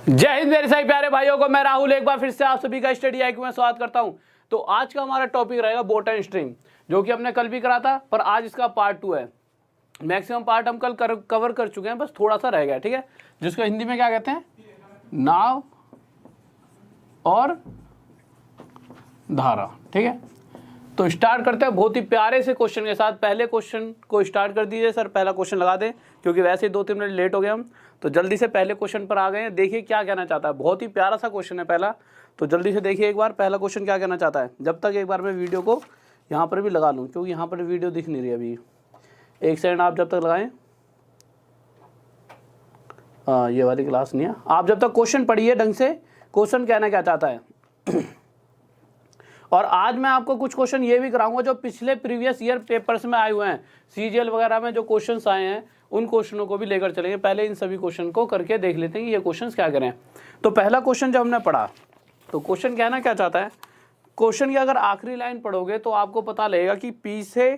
जय हिंद मेरे सभी प्यारे भाइयों को, मैं राहुल एक बार फिर से आप सभी का स्टडी आईक्यू में स्वागत करता हूं। तो आज का हमारा टॉपिक रहेगा बोट एंड स्ट्रीम, जो कि हमने कल भी करा था, पर आज इसका पार्ट 2 है। मैक्सिमम पार्ट हम कल कवर कर चुके हैं, बस थोड़ा सा रह गया, ठीक है। जिसको हिंदी में क्या कहते हैं, नाव और धारा, ठीक है। तो स्टार्ट करते हैं बहुत ही प्यारे से क्वेश्चन के साथ। पहले क्वेश्चन को स्टार्ट कर दीजिए सर, पहला क्वेश्चन लगा दें, क्योंकि वैसे ही 2-3 मिनट लेट हो गए हम, तो जल्दी से पहले क्वेश्चन पर आ गए हैं। देखिए क्या कहना चाहता है, बहुत ही प्यारा सा क्वेश्चन है पहला, तो जल्दी से देखिए एक बार पहला क्वेश्चन क्या कहना चाहता है। जब तक एक बार मैं वीडियो को यहाँ पर भी लगा लूँ, क्योंकि यहाँ पर वीडियो दिख नहीं रही अभी। एक सेकंड आप जब तक लगाएं, ये वाली क्लास नहीं है। आप जब तक क्वेश्चन पढ़िए ढंग से, क्वेश्चन कहना क्या चाहता है। और आज मैं आपको कुछ क्वेश्चन ये भी कराऊंगा जो पिछले प्रीवियस ईयर पेपर्स में आए हुए हैं, सीजीएल वगैरह में जो क्वेश्चंस आए हैं, उन क्वेश्चनों को भी लेकर चलेंगे। पहले इन सभी क्वेश्चन को करके देख लेते हैं कि ये क्वेश्चंस क्या करें। तो पहला क्वेश्चन जब हमने पढ़ा, तो क्वेश्चन कहना क्या चाहता है। क्वेश्चन की अगर आखिरी लाइन पढ़ोगे तो आपको पता लगेगा कि पी से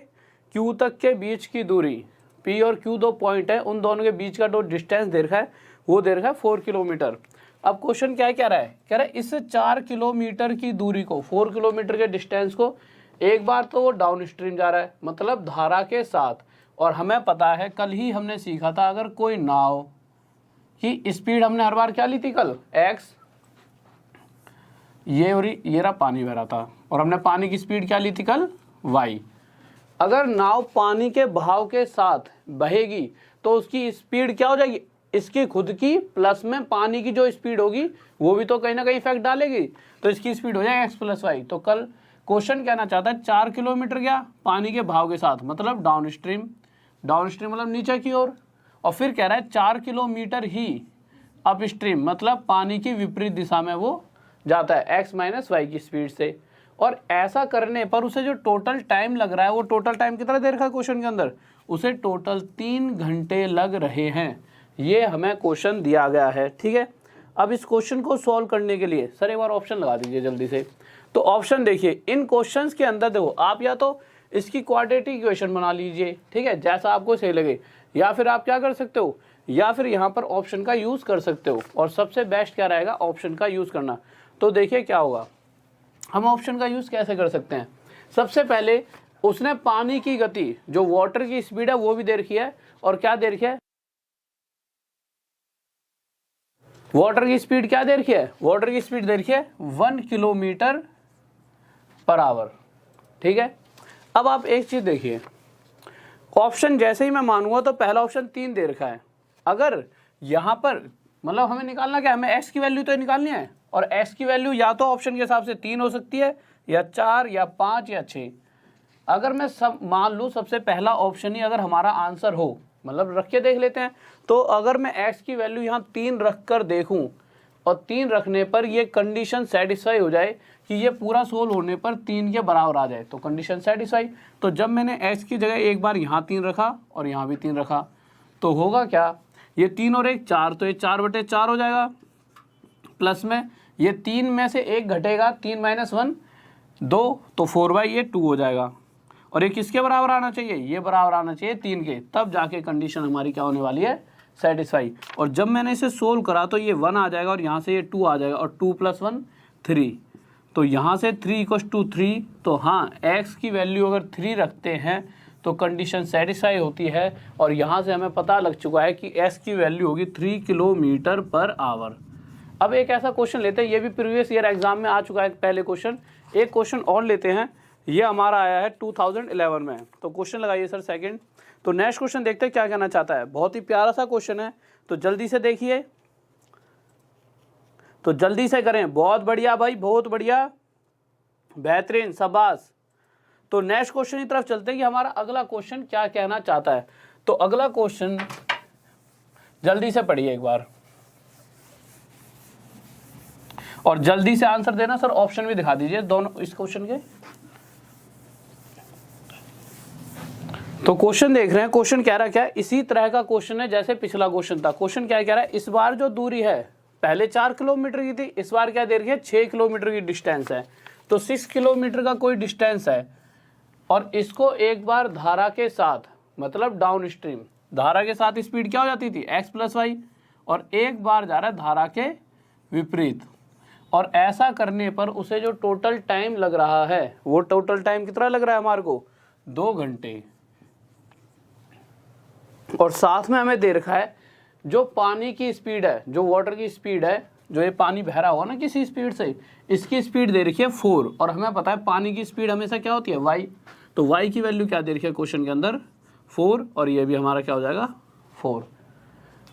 क्यू तक के बीच की दूरी, पी और क्यू दो पॉइंट है, उन दोनों के बीच का जो डिस्टेंस दे रखा है वो दे रखा है 4 किलोमीटर। अब क्वेश्चन क्या कह रहा है, कह रहा है इस 4 किलोमीटर की दूरी को, 4 किलोमीटर के डिस्टेंस को, एक बार तो वो डाउन स्ट्रीम जा रहा है, मतलब धारा के साथ। और हमें पता है, कल ही हमने सीखा था, अगर कोई नाव की स्पीड हमने हर बार क्या ली थी कल, x, ये और ये रहा पानी बह रहा था, और हमने पानी की स्पीड क्या ली थी कल, y। अगर नाव पानी के बहाव के साथ बहेगी तो उसकी स्पीड क्या हो जाएगी, इसकी खुद की प्लस में पानी की जो स्पीड होगी वो भी तो कहीं ना कहीं इफेक्ट डालेगी, तो इसकी स्पीड हो जाएगी x + y। तो कल क्वेश्चन कहना चाहता है 4 किलोमीटर क्या, पानी के बहाव के साथ, मतलब डाउन स्ट्रीम, डाउन स्ट्रीम मतलब नीचे की ओर। और फिर कह रहा है 4 किलोमीटर ही अप स्ट्रीम, मतलब पानी की विपरीत दिशा में वो जाता है x - y की स्पीड से। और ऐसा करने पर उसे जो टोटल टाइम लग रहा है, वो टोटल टाइम कितना दे रखा है क्वेश्चन के अंदर, उसे टोटल 3 घंटे लग रहे हैं। ये हमें क्वेश्चन दिया गया है, ठीक है। अब इस क्वेश्चन को सॉल्व करने के लिए सर एक बार ऑप्शन लगा दीजिए जल्दी से। तो ऑप्शन देखिए, इन क्वेश्चंस के अंदर देखो, आप या तो इसकी क्वाड्रेटिक इक्वेशन बना लीजिए, ठीक है, जैसा आपको सही लगे, या फिर आप क्या कर सकते हो, या फिर यहाँ पर ऑप्शन का यूज़ कर सकते हो। और सबसे बेस्ट क्या रहेगा, ऑप्शन का यूज़ करना। तो देखिए क्या होगा, हम ऑप्शन का यूज़ कैसे कर सकते हैं। सबसे पहले उसने पानी की गति, जो वाटर की स्पीड है वो भी दे रखी है, और क्या दे रखी है, वाटर की स्पीड क्या दे रखी है, वाटर की स्पीड दे रखी है 1 किलोमीटर पर आवर, ठीक है। अब आप एक चीज़ देखिए, ऑप्शन जैसे ही मैं मानूंगा तो पहला ऑप्शन 3 दे रखा है। अगर यहाँ पर मतलब हमें निकालना क्या है, हमें x की वैल्यू तो निकालनी है, और x की वैल्यू या तो ऑप्शन के हिसाब से 3 हो सकती है, या 4 या 5 या 6। अगर मैं सब मान लूँ, सबसे पहला ऑप्शन ही अगर हमारा आंसर हो, मतलब रख के देख लेते हैं। तो अगर मैं x की वैल्यू यहाँ 3 रख कर देखूँ, और 3 रखने पर ये कंडीशन सेटिस्फाई हो जाए कि ये पूरा सोल्व होने पर 3 के बराबर आ जाए, तो कंडीशन सेटिस्फाई। तो जब मैंने x की जगह एक बार यहाँ 3 रखा और यहाँ भी 3 रखा, तो होगा क्या, ये 3 और 1 4, तो ये 4/4 हो जाएगा। प्लस में ये 3 में से 1 घटेगा, 3 - 1 2, तो 4/2 हो जाएगा। और ये किसके बराबर आना चाहिए, ये बराबर आना चाहिए 3 के, तब जाके कंडीशन हमारी क्या होने वाली है, सेटिस्फाई। और जब मैंने इसे सोल्व करा तो ये 1 आ जाएगा, और यहाँ से ये 2 आ जाएगा, और 2 + 1 3, तो यहाँ से 3 = 3। तो हाँ, x की वैल्यू अगर 3 रखते हैं तो कंडीशन सेटिस्फाई होती है। और यहाँ से हमें पता लग चुका है कि s की वैल्यू होगी 3 किलोमीटर पर आवर। अब एक ऐसा क्वेश्चन लेते हैं, ये भी प्रीवियस ईयर एग्जाम में आ चुका है पहले क्वेश्चन। एक क्वेश्चन और लेते हैं, ये हमारा आया है 2011 में। तो क्वेश्चन लगाइए सर सेकंड। तो नेक्स्ट क्वेश्चन देखते हैं क्या कहना चाहता है। बहुत ही प्यारा सा क्वेश्चन है, तो जल्दी से देखिए, तो जल्दी से करें। बहुत बढ़िया भाई, बहुत बढ़िया, बेहतरीन, शाबाश। तो नेक्स्ट क्वेश्चन की तरफ चलते हैं कि हमारा अगला क्वेश्चन क्या कहना चाहता है। तो अगला क्वेश्चन जल्दी से पढ़िए एक बार, और जल्दी से आंसर देना सर। ऑप्शन भी दिखा दीजिए दोनों इस क्वेश्चन के। तो क्वेश्चन देख रहे हैं, क्वेश्चन कह रहा है क्या, इसी तरह का क्वेश्चन है जैसे पिछला क्वेश्चन था। क्वेश्चन क्या कह रहा है, इस बार जो दूरी है पहले 4 किलोमीटर की थी, इस बार क्या दे रही है, 6 किलोमीटर की डिस्टेंस है। तो 6 किलोमीटर का कोई डिस्टेंस है, और इसको एक बार धारा के साथ, मतलब डाउन स्ट्रीम, धारा के साथ स्पीड क्या हो जाती थी, x + y, और एक बार जा रहा है धारा के विपरीत, और ऐसा करने पर उसे जो टोटल टाइम लग रहा है वो टोटल टाइम कितना लग रहा है हमारे को 2 घंटे। और साथ में हमें दे रखा है जो पानी की स्पीड है, जो वाटर की स्पीड है, जो ये पानी बह रहा हुआ ना किसी स्पीड से, इसकी स्पीड दे रखी है 4, और हमें पता है पानी की स्पीड हमेशा क्या होती है y, तो y की वैल्यू क्या दे रखी है क्वेश्चन के अंदर 4, और ये भी हमारा क्या हो जाएगा 4।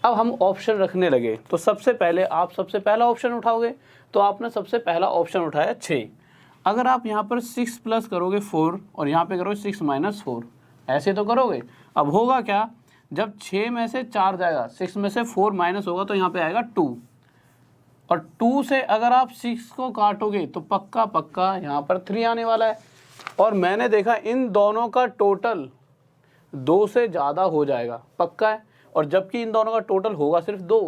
अब हम ऑप्शन रखने लगे, तो सबसे पहले आप सबसे पहला ऑप्शन उठाओगे, तो आपने सबसे पहला ऑप्शन उठाया 6। अगर आप यहाँ पर 6 प्लस करोगे 4 और यहाँ पे करोगे 6 माइनस 4, ऐसे तो करोगे। अब होगा क्या, जब 6 में से 4 जाएगा, 6 में से 4 माइनस होगा तो यहाँ पे आएगा 2, और 2 से अगर आप 6 को काटोगे तो पक्का पक्का यहाँ पर 3 आने वाला है। और मैंने देखा इन दोनों का टोटल 2 से ज़्यादा हो जाएगा, पक्का है, और जबकि इन दोनों का टोटल होगा सिर्फ 2,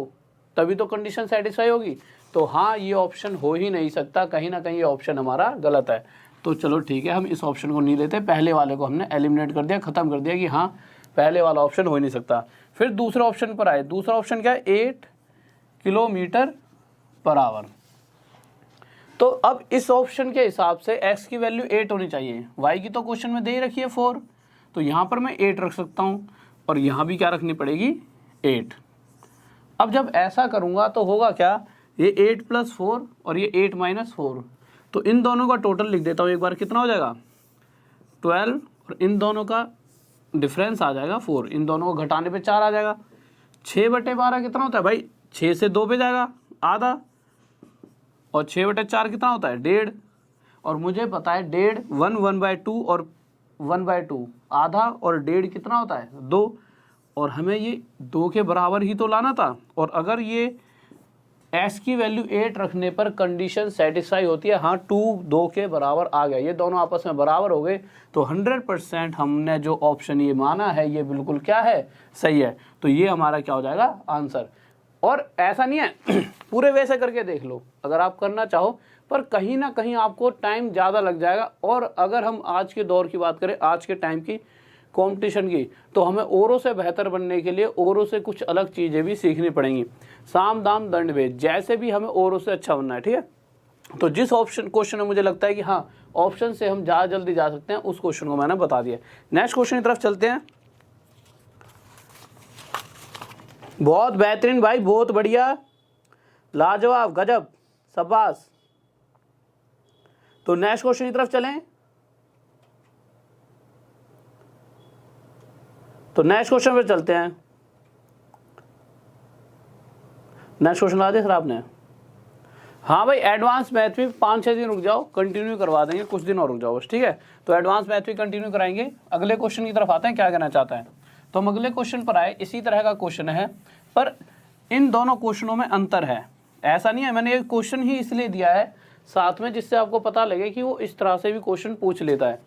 तभी तो कंडीशन सेटिस्फाई होगी। तो हाँ, ये ऑप्शन हो ही नहीं सकता, कहीं ना कहीं ये ऑप्शन हमारा गलत है। तो चलो ठीक है, हम इस ऑप्शन को नहीं लेते, पहले वाले को हमने एलिमिनेट कर दिया, ख़त्म कर दिया कि हाँ पहले वाला ऑप्शन हो ही नहीं सकता। फिर दूसरे ऑप्शन पर आए, दूसरा ऑप्शन क्या है 8 किलोमीटर पर आवर। तो अब इस ऑप्शन के हिसाब से x की वैल्यू 8 होनी चाहिए, y की तो क्वेश्चन में दे ही रखी है 4, तो यहाँ पर मैं 8 रख सकता हूँ, और यहाँ भी क्या रखनी पड़ेगी 8। अब जब ऐसा करूँगा तो होगा क्या, ये 8 प्लस 4 और ये 8 माइनस 4, तो इन दोनों का टोटल लिख देता हूँ एक बार, कितना हो जाएगा 12, और इन दोनों का डिफरेंस आ जाएगा 4, इन दोनों को घटाने पे 4 आ जाएगा। 6/12 कितना होता है भाई, 6 से 2 पे जाएगा आधा, और 6/4 कितना होता है 1.5, और मुझे पता है 1.5 1/2 और 1/2 आधा, और 1.5 कितना होता है 2, और हमें ये 2 के बराबर ही तो लाना था। और अगर ये x की वैल्यू 8 रखने पर कंडीशन सेटिस्फाई होती है, हाँ 2 2 के बराबर आ गया, ये दोनों आपस में बराबर हो गए, तो 100% हमने जो ऑप्शन ये माना है ये बिल्कुल क्या है सही है। तो ये हमारा क्या हो जाएगा आंसर। और ऐसा नहीं है पूरे वैसे करके देख लो अगर आप करना चाहो, पर कहीं ना कहीं आपको टाइम ज़्यादा लग जाएगा। और अगर हम आज के दौर की बात करें, आज के टाइम की कंपटीशन की, तो हमें औरों से बेहतर बनने के लिए औरों से कुछ अलग चीज़ें भी सीखनी पड़ेंगी, साम दाम दंड भेद, जैसे भी हमें औरों से अच्छा बनना है, ठीक है। तो जिस ऑप्शन क्वेश्चन में मुझे लगता है कि हाँ ऑप्शन से हम ज़्यादा जल्दी जा सकते हैं, उस क्वेश्चन को मैंने बता दिया। नेक्स्ट क्वेश्चन की तरफ चलते हैं। बहुत बेहतरीन भाई, बहुत बढ़िया, लाजवाब, गजब, शाबाश। तो नेक्स्ट क्वेश्चन की तरफ चलें। तो नेक्स्ट क्वेश्चन पे चलते हैं। नेक्स्ट क्वेश्चन ला दिया सर आपने? हाँ भाई, एडवांस मैथ में 5-6 दिन रुक जाओ, कंटिन्यू करवा देंगे, कुछ दिन और रुक जाओ बस, ठीक है। तो एडवांस मैथ भी कंटिन्यू कराएंगे। अगले क्वेश्चन की तरफ आते हैं, क्या कहना चाहता है। तो हम अगले क्वेश्चन पर आए, इसी तरह का क्वेश्चन है, पर इन दोनों क्वेश्चनों में अंतर है। ऐसा नहीं है, मैंने एक क्वेश्चन ही इसलिए दिया है साथ में जिससे आपको पता लगे कि वो इस तरह से भी क्वेश्चन पूछ लेता है।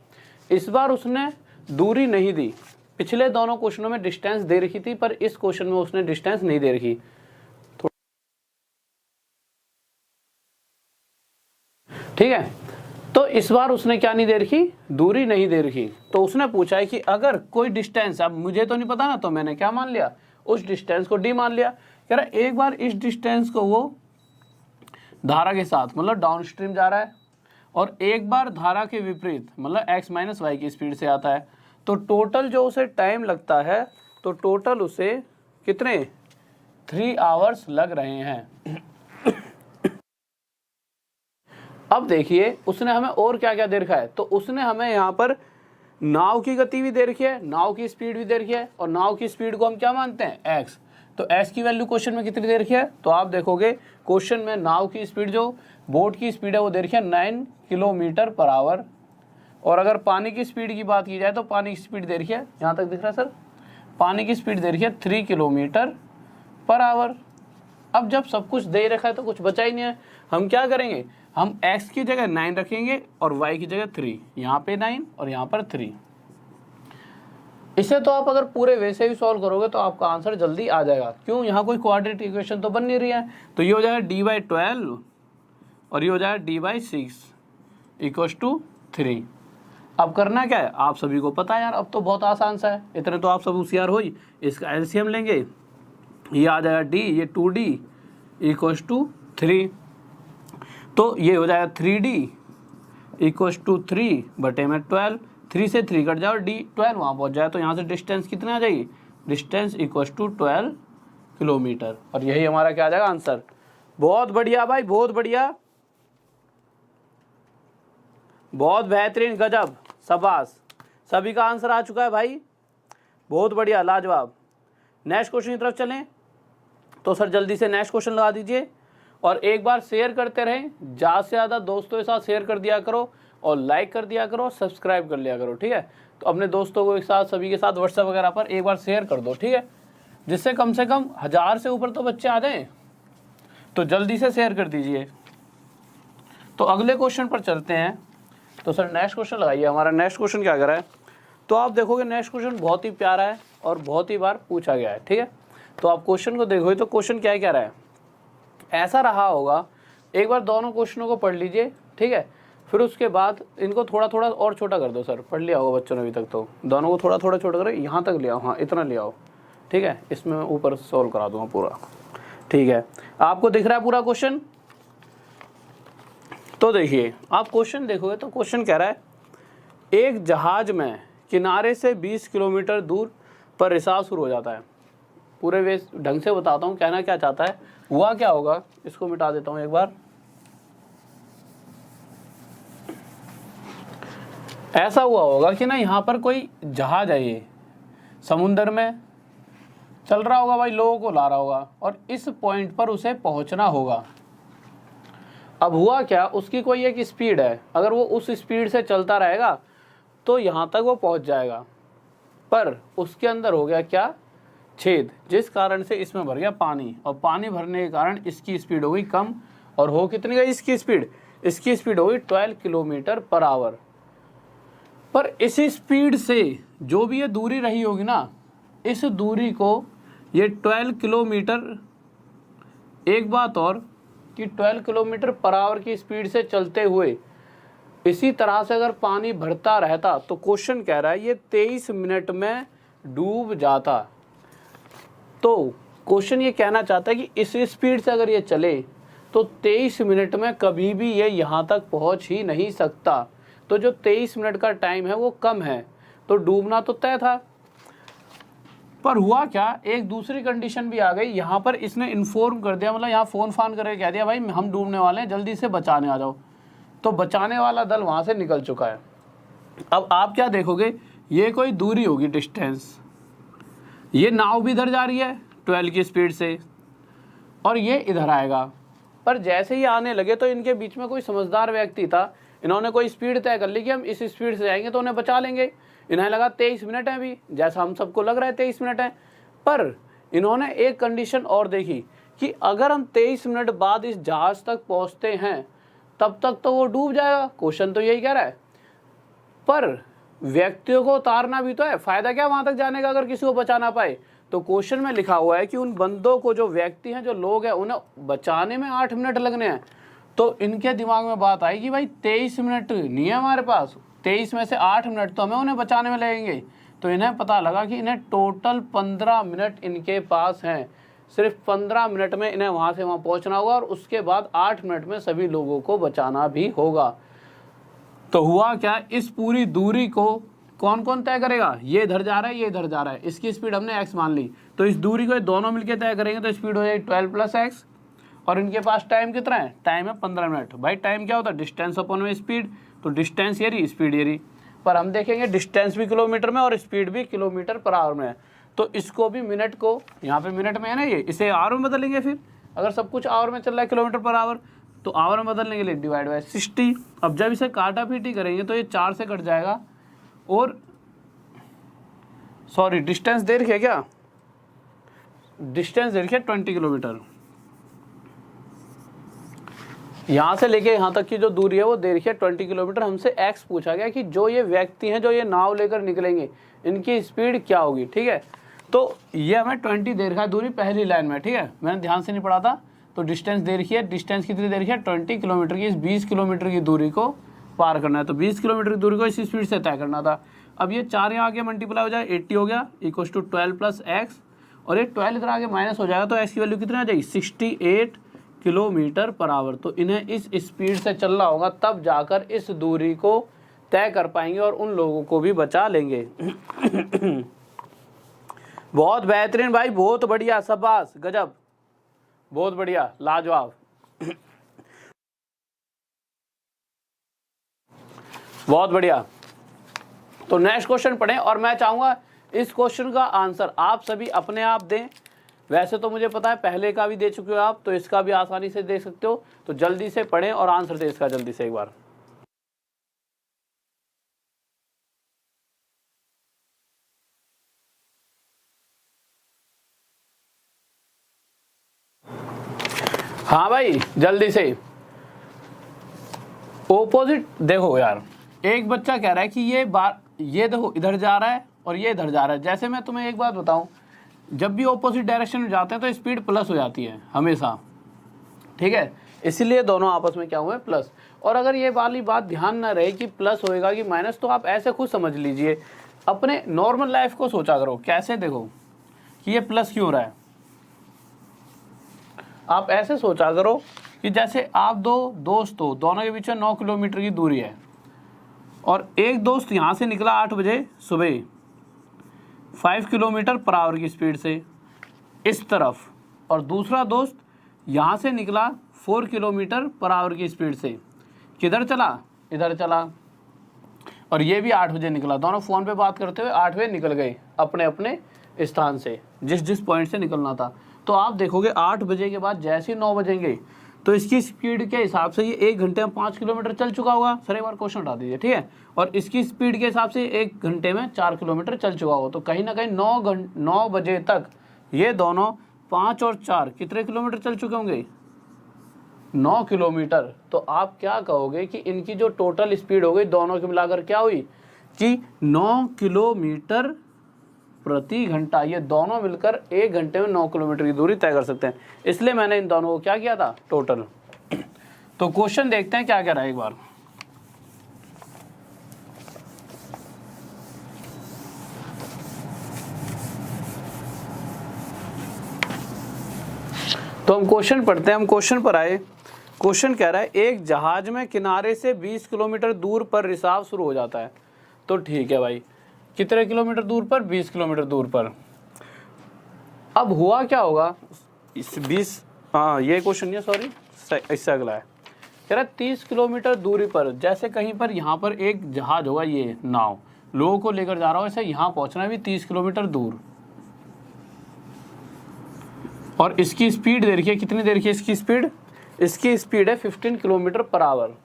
इस बार उसने दूरी नहीं दी, पिछले दोनों क्वेश्चनों में डिस्टेंस दे रखी थी, पर इस क्वेश्चन में उसने डिस्टेंस नहीं दे रखी। ठीक है, तो इस बार उसने क्या नहीं दे रखी, दूरी नहीं दे रखी। तो उसने पूछा है कि अगर कोई डिस्टेंस, अब मुझे तो नहीं पता ना, तो मैंने क्या मान लिया, उस डिस्टेंस को डी मान लिया। कह रहा एक बार इस डिस्टेंस को वो धारा के साथ, मतलब डाउन स्ट्रीम जा रहा है, और एक बार धारा के विपरीत, मतलब x माइनस वाई की स्पीड से आता है, तो टोटल जो उसे टाइम लगता है, तो टोटल उसे कितने 3 आवर्स लग रहे हैं। अब देखिए उसने हमें और क्या क्या दे रखा है। तो उसने हमें यहाँ पर नाव की गति भी दे रखी है, नाव की स्पीड भी दे रखी है, और नाव की स्पीड को हम क्या मानते हैं x। तो x की वैल्यू क्वेश्चन में कितनी दे रखी है, तो आप देखोगे क्वेश्चन में नाव की स्पीड, जो बोट की स्पीड है, वो दे रखी है 9 किलोमीटर पर आवर। और अगर पानी की स्पीड की बात की जाए तो पानी की स्पीड दे रखी है, यहाँ तक दिख रहा है सर, पानी की स्पीड दे रखी है 3 किलोमीटर पर आवर। अब जब सब कुछ दे रखा है तो कुछ बचा ही नहीं है, हम क्या करेंगे, हम x की जगह 9 रखेंगे और y की जगह 3, यहाँ पे 9 और यहाँ पर 3। इसे तो आप अगर पूरे वैसे भी सॉल्व करोगे तो आपका आंसर जल्दी आ जाएगा। क्यों, यहाँ कोई क्वाड्रेटिक इक्वेशन तो बन नहीं रही है। तो ये हो जाएगा d/12 और ये हो जाएगा d/6 = 3। अब करना क्या है, आप सभी को पता है यार, अब तो बहुत आसान सा है, इतने तो आप सब होशियार हो ही। इसका एलसीएम लेंगे, ये आ जाएगा d, ये 2d = 3, तो ये हो जाएगा 3D इक्वल्स टू 3/12, 3 से 3 कट जाए और D 12 वहाँ पहुँच जाए, तो यहाँ से डिस्टेंस कितनी आ जाएगी, डिस्टेंस इक्वल्स टू 12 किलोमीटर, और यही हमारा क्या आ जाएगा आंसर। बहुत बढ़िया भाई, बहुत बढ़िया, बहुत बेहतरीन, गजब, शाबाश, सभी का आंसर आ चुका है भाई, बहुत बढ़िया, लाजवाब। नेक्स्ट क्वेश्चन की तरफ चलें, तो सर जल्दी से नेक्स्ट क्वेश्चन लगा दीजिए, और एक बार शेयर करते रहें, ज़्यादा से ज़्यादा दोस्तों के साथ शेयर कर दिया करो, और लाइक कर दिया करो, सब्सक्राइब कर लिया करो, ठीक है। तो अपने दोस्तों को एक साथ, सभी के साथ व्हाट्सएप वगैरह पर एक बार शेयर कर दो, ठीक है, जिससे कम से कम 1000 से ऊपर तो बच्चे आ जाएं, तो जल्दी से शेयर कर दीजिए। तो अगले क्वेश्चन पर चलते हैं, तो सर नेक्स्ट क्वेश्चन लगाइए, हमारा नेक्स्ट क्वेश्चन क्या कर रहा है, तो आप देखोगे नेक्स्ट क्वेश्चन बहुत ही प्यारा है और बहुत ही बार पूछा गया है, ठीक है। तो आप क्वेश्चन को देखोगे तो क्वेश्चन क्या कह रहा है, ऐसा रहा होगा, एक बार दोनों क्वेश्चनों को पढ़ लीजिए, ठीक है, फिर उसके बाद इनको थोड़ा थोड़ा और छोटा कर दो। सर पढ़ लिया होगा बच्चों ने अभी तक, तो दोनों को थोड़ा थोड़ा छोटा करो, यहाँ तक ले आओ, हाँ इतना ले आओ, ठीक है, इसमें मैं ऊपर सॉल्व करा दूंगा पूरा, ठीक है। आपको दिख रहा है पूरा क्वेश्चन, तो देखिए आप क्वेश्चन देखोगे तो क्वेश्चन कह रहा है, एक जहाज में किनारे से 20 किलोमीटर दूर पर रिसाव शुरू हो जाता है। पूरे वे ढंग से बताता हूँ कहना क्या चाहता है। हुआ क्या होगा, इसको मिटा देता हूँ एक बार। ऐसा हुआ होगा कि ना यहाँ पर कोई जहाज है, ये समुद्र में चल रहा होगा भाई, लोगों को ला रहा होगा, और इस पॉइंट पर उसे पहुँचना होगा। अब हुआ क्या, उसकी कोई एक स्पीड है, अगर वो उस स्पीड से चलता रहेगा तो यहाँ तक वो पहुँच जाएगा, पर उसके अंदर हो गया क्या, छेद, जिस कारण से इसमें भर गया पानी, और पानी भरने के कारण इसकी स्पीड हो गई कम, और हो कितनी गई इसकी स्पीड, इसकी स्पीड हो गई 12 किलोमीटर पर आवर। पर इस स्पीड से जो भी ये दूरी रही होगी ना, इस दूरी को ये 12 किलोमीटर, एक बात और कि 12 किलोमीटर पर आवर की स्पीड से चलते हुए इसी तरह से अगर पानी भरता रहता, तो क्वेश्चन कह रहा है ये 23 मिनट में डूब जाता। तो क्वेश्चन ये कहना चाहता है कि इस स्पीड से अगर ये चले तो 23 मिनट में कभी भी ये यहाँ तक पहुँच ही नहीं सकता। तो जो 23 मिनट का टाइम है वो कम है, तो डूबना तो तय था। पर हुआ क्या, एक दूसरी कंडीशन भी आ गई, यहाँ पर इसने इन्फॉर्म कर दिया, मतलब यहाँ फ़ोन फान करके कह दिया भाई हम डूबने वाले हैं, जल्दी से बचाने आ जाओ। तो बचाने वाला दल वहाँ से निकल चुका है। अब आप क्या देखोगे, ये कोई दूरी होगी, डिस्टेंस, ये नाव भी इधर जा रही है 12 की स्पीड से, और ये इधर आएगा। पर जैसे ही आने लगे तो इनके बीच में कोई समझदार व्यक्ति था, इन्होंने कोई स्पीड तय कर ली कि हम इस स्पीड से जाएंगे तो उन्हें बचा लेंगे। इन्हें लगा 23 मिनट है, अभी जैसा हम सबको लग रहा है 23 मिनट है, पर इन्होंने एक कंडीशन और देखी कि अगर हम 23 मिनट बाद इस जहाज तक पहुंचते हैं तब तक तो वो डूब जाएगा। क्वेश्चन तो यही कह रहा है, पर व्यक्तियों को उतारना भी तो है, फायदा क्या वहां तक जाने का अगर किसी को बचा ना पाए। तो क्वेश्चन में लिखा हुआ है कि उन बंदों को, जो व्यक्ति हैं, जो लोग हैं, उन्हें बचाने में 8 मिनट लगने हैं। तो इनके दिमाग में बात आई कि भाई 23 मिनट नहीं है हमारे पास, 23 में से 8 मिनट तो हमें उन्हें बचाने में लगेंगे। तो इन्हें पता लगा कि इन्हें टोटल 15 मिनट इनके पास हैं, सिर्फ 15 मिनट में इन्हें वहाँ से वहाँ पहुँचना होगा, और उसके बाद 8 मिनट में सभी लोगों को बचाना भी होगा। तो हुआ क्या, इस पूरी दूरी को कौन कौन तय करेगा, ये इधर जा रहा है, ये इधर जा रहा है, इसकी स्पीड हमने x मान ली, तो इस दूरी को ये दोनों मिलकर तय करेंगे, तो स्पीड हो जाएगी 12 + x, और इनके पास टाइम कितना है, टाइम है 15 मिनट। भाई टाइम क्या होता है, डिस्टेंस अपॉन में स्पीड, तो डिस्टेंस ये रही, स्पीड ये रही, पर हम देखेंगे डिस्टेंस भी किलोमीटर में और स्पीड भी किलोमीटर पर आवर में है। तो इसको भी मिनट को, यहाँ पे मिनट में है ना ये, इसे आवर में बदलेंगे। फिर अगर सब कुछ आवर में चल रहा है, किलोमीटर पर आवर, तो आवर में बदलने के लिए डिवाइड बाय 60। अब जब इसे काटा पीटी करेंगे तो ये 4 से कट जाएगा, और सॉरी डिस्टेंस दे रखी है क्या, डिस्टेंस दे रखी है 20 किलोमीटर, यहाँ से लेके यहाँ तक की जो दूरी है वो दे रखी है 20 किलोमीटर। हमसे x पूछा गया कि जो ये व्यक्ति हैं, जो ये नाव लेकर निकलेंगे, इनकी स्पीड क्या होगी, ठीक है। तो ये हमें 20 दे रखा है दूरी पहली लाइन में, ठीक है, मैंने ध्यान से नहीं पढ़ा था। तो डिस्टेंस दे रखी है, डिस्टेंस कितनी दे रखी है, 20 किलोमीटर की। इस 20 किलोमीटर की दूरी को पार करना है, तो 20 किलोमीटर की दूरी को इसी स्पीड से तय करना था। अब ये 4 यहाँ आगे मल्टीप्लाई हो जाए, 80 हो गया, इक्वल्स टू 12 + x, और ये 12 इधर आगे माइनस हो जाएगा, तो x की वैल्यू कितनी आ जाएगी, 68 किलोमीटर पर आवर। तो इन्हें इस स्पीड से चलना होगा, तब जाकर इस दूरी को तय कर पाएंगे और उन लोगों को भी बचा लेंगे। बहुत बेहतरीन भाई, बहुत बढ़िया, शाबाश, गजब, बहुत बढ़िया, लाजवाब। बहुत बढ़िया। तो नेक्स्ट क्वेश्चन पढ़ें और मैं चाहूंगा इस क्वेश्चन का आंसर आप सभी अपने आप दें। वैसे तो मुझे पता है पहले का भी दे चुके हो आप, तो इसका भी आसानी से दे सकते हो। तो जल्दी से पढ़ें और आंसर दें इसका जल्दी से एक बार। हाँ भाई जल्दी से। ओपोजिट देखो यार, एक बच्चा कह रहा है कि ये देखो इधर जा रहा है और ये इधर जा रहा है। जैसे मैं तुम्हें एक बात बताऊं, जब भी ऑपोजिट डायरेक्शन में जाते हैं तो स्पीड प्लस हो जाती है हमेशा, ठीक है, इसीलिए दोनों आपस में क्या हुए, प्लस। और अगर ये वाली बात ध्यान ना रहे कि प्लस होएगा कि माइनस, तो आप ऐसे खुद समझ लीजिए, अपने नॉर्मल लाइफ को सोचा करो। कैसे देखो कि ये प्लस क्यों हो रहा है, आप ऐसे सोचा करो कि जैसे आप दो दोस्त हो, दोनों के बीच में 9 किलोमीटर की दूरी है और एक दोस्त यहाँ से निकला 8 बजे सुबह 5 किलोमीटर पर आवर की स्पीड से इस तरफ, और दूसरा दोस्त यहाँ से निकला 4 किलोमीटर पर आवर की स्पीड से किधर चला, इधर चला, और ये भी 8 बजे निकला। दोनों फ़ोन पे बात करते हुए 8 बजे निकल गए अपने अपने स्थान से, जिस पॉइंट से निकलना था। तो आप देखोगे 8 बजे के बाद जैसे ही 9 बजेंगे तो इसकी स्पीड के हिसाब से ये 1 घंटे में 5 किलोमीटर चल चुका होगा। सर एक बार क्वेश्चन उठा दीजिए, ठीक है। और इसकी स्पीड के हिसाब से 1 घंटे में 4 किलोमीटर चल चुका होगा। तो कहीं ना कहीं 9 बजे तक ये दोनों 5 और 4 कितने किलोमीटर चल चुके होंगे, 9 किलोमीटर। तो आप क्या कहोगे कि इनकी जो टोटल स्पीड हो गई दोनों की मिलाकर क्या हुई कि 9 किलोमीटर प्रति घंटा। ये दोनों मिलकर 1 घंटे में 9 किलोमीटर की दूरी तय कर सकते हैं। इसलिए मैंने इन दोनों को क्या किया था, टोटल। तो क्वेश्चन देखते हैं क्या कह रहा है एक बार। तो हम क्वेश्चन पढ़ते हैं, हम क्वेश्चन पर आए। क्वेश्चन कह रहा है एक जहाज में किनारे से 20 किलोमीटर दूर पर रिसाव शुरू हो जाता है। तो ठीक है भाई, कितने किलोमीटर दूर पर, 20 किलोमीटर दूर पर। अब हुआ क्या होगा इस 20, हाँ ये क्वेश्चन नहीं है, सॉरी, इससे अगला है। कह रहा है 30 किलोमीटर दूरी पर, जैसे कहीं पर यहाँ पर एक जहाज होगा, ये नाव लोगों को लेकर जा रहा हो, ऐसे यहाँ पहुँचना भी 30 किलोमीटर दूर, और इसकी स्पीड दे रखी है, कितनी दे रखी है इसकी स्पीड, इसकी स्पीड है 15 किलोमीटर पर आवर।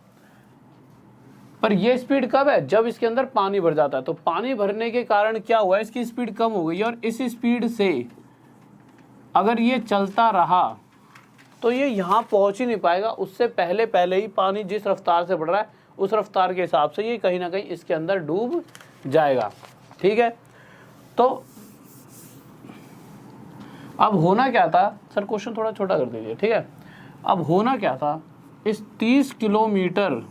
पर ये स्पीड कब है, जब इसके अंदर पानी भर जाता है। तो पानी भरने के कारण क्या हुआ, इसकी स्पीड कम हो गई, और इस स्पीड से अगर ये चलता रहा तो ये यहाँ पहुँच ही नहीं पाएगा। उससे पहले ही पानी जिस रफ्तार से बढ़ रहा है उस रफ्तार के हिसाब से ये कहीं ना कहीं इसके अंदर डूब जाएगा, ठीक है। तो अब होना क्या था, सर क्वेश्चन थोड़ा छोटा कर दीजिए, ठीक है। अब होना क्या था, इस 30 किलोमीटर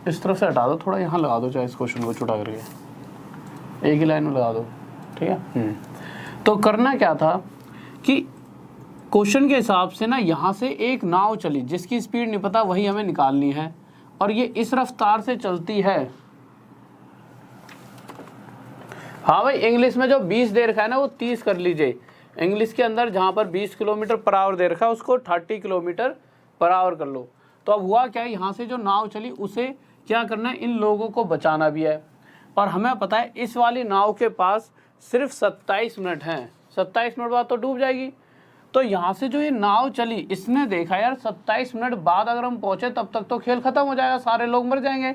इस तरफ से हटा दो, थोड़ा यहाँ लगा दो, चाहे इस क्वेश्चन को छोटा करके एक ही लाइन में लगा दो, ठीक है। तो करना क्या था कि क्वेश्चन के हिसाब से ना यहाँ से एक नाव चली जिसकी स्पीड नहीं पता, वही हमें निकालनी है, और ये इस रफ्तार से चलती है। हाँ भाई, इंग्लिश में जो 20 दे रखा है ना वो 30 कर लीजिए। इंग्लिश के अंदर जहाँ पर 20 किलोमीटर पर आवर दे रखा है उसको 30 किलोमीटर पर आवर कर लो। तो अब हुआ क्या, यहाँ से जो नाव चली उसे क्या करना है, इन लोगों को बचाना भी है। और हमें पता है इस वाली नाव के पास सिर्फ 27 मिनट हैं, 27 मिनट बाद तो डूब जाएगी। तो यहाँ से जो ये नाव चली, इसने देखा यार 27 मिनट बाद अगर हम पहुँचे तब तक तो खेल ख़त्म हो जाएगा, सारे लोग मर जाएंगे।